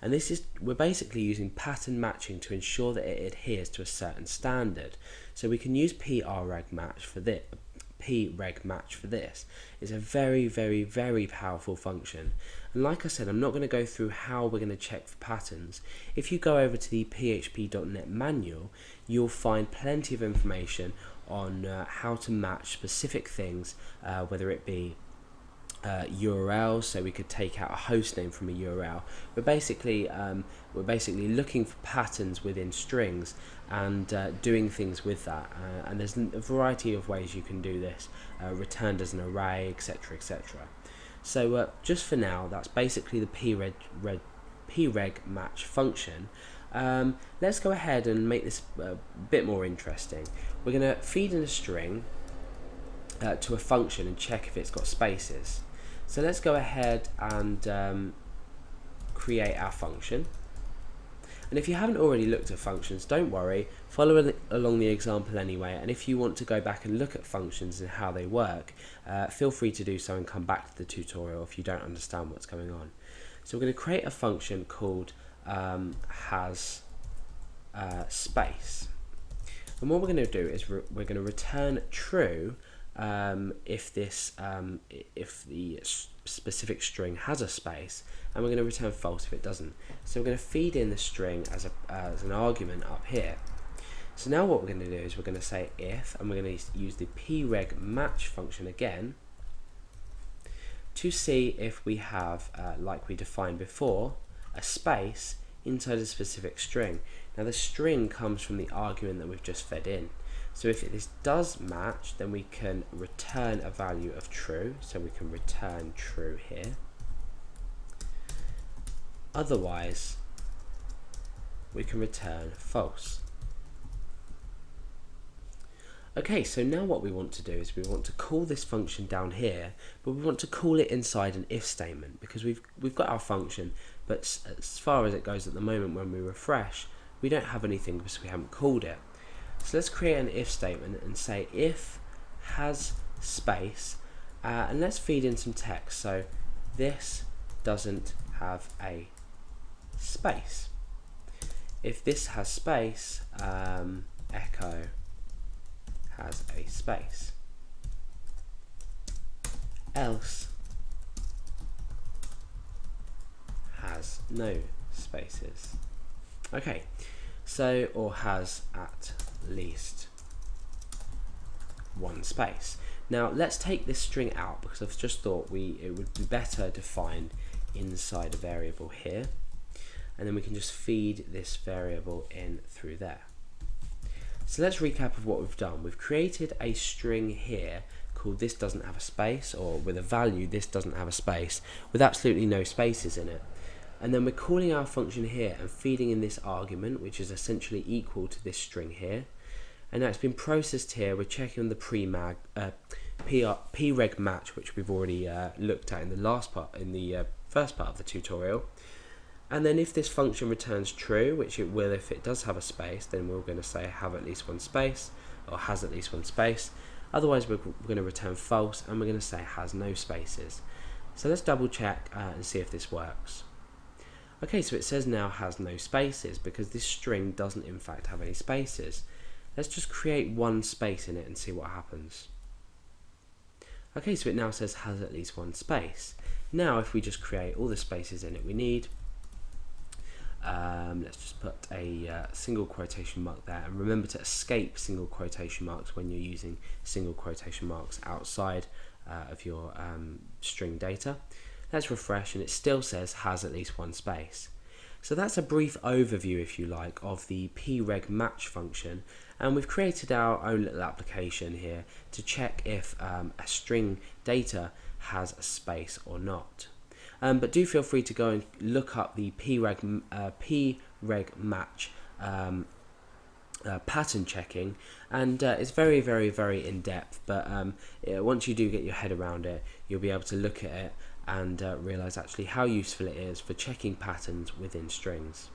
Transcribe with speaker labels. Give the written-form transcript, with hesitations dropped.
Speaker 1: And this is, we're basically using pattern matching to ensure that it adheres to a certain standard. So we can use preg match for this. It's a very powerful function. And like I said, I'm not going to go through how we're going to check for patterns. If you go over to the PHP.NET manual, you'll find plenty of information on how to match specific things, whether it be URLs, so we could take out a host name from a URL. We're basically looking for patterns within strings and doing things with that. And there's a variety of ways you can do this, returned as an array, etc., etc. So just for now, that's basically the preg match function. Let's go ahead and make this a bit more interesting. We're going to feed in a string to a function and check if it's got spaces. So let's go ahead and create our function. And if you haven't already looked at functions, don't worry, follow along the example anyway, and if you want to go back and look at functions and how they work, feel free to do so and come back to the tutorial if you don't understand what's going on. So we're going to create a function called has space. And what we're going to do is we're going to return true if the specific string has a space, and we're going to return false if it doesn't. So we're going to feed in the string as an argument up here. So now what we're going to do is we're going to say if, and we're going to use the preg match function again to see if we have, like we defined before, a space inside a specific string. Now the string comes from the argument that we've just fed in. So if this does match, then we can return a value of true. So we can return true here. Otherwise, we can return false. Okay, so now what we want to do is we want to call this function down here, but we want to call it inside an if statement, because we've got our function, but as far as it goes at the moment, when we refresh, we don't have anything because we haven't called it. So let's create an if statement and say if has space, and let's feed in some text. So this doesn't have a space. If this has space, echo has a space. Else has no spaces. Okay, so, or has at least one space. Now let's take this string out, because I've just thought it would be better defined inside a variable here, and then we can just feed this variable in through there. So let's recap of what we've done. We've created a string here called this doesn't have a space, or with a value this doesn't have a space, with absolutely no spaces in it. And then we're calling our function here and feeding in this argument, which is essentially equal to this string here. And now it's been processed here. We're checking on the preg match, which we've already looked at in the last part, in the first part of the tutorial. And then if this function returns true, which it will if it does have a space, then we're going to say have at least one space, or has at least one space. Otherwise we're going to return false, and we're going to say has no spaces. So let's double check and see if this works. Okay, so it says now has no spaces because this string doesn't in fact have any spaces. Let's just create one space in it and see what happens. Okay, so it now says has at least one space. Now if we just create all the spaces in it we need, let's just put a single quotation mark there, and remember to escape single quotation marks when you're using single quotation marks outside of your string data. Let's refresh, and it still says has at least one space. So that's a brief overview, if you like, of the preg match function, and we've created our own little application here to check if a string data has a space or not. But do feel free to go and look up the preg match pattern checking, and it's very in depth, but once you do get your head around it, you'll be able to look at it and realize actually how useful it is for checking patterns within strings.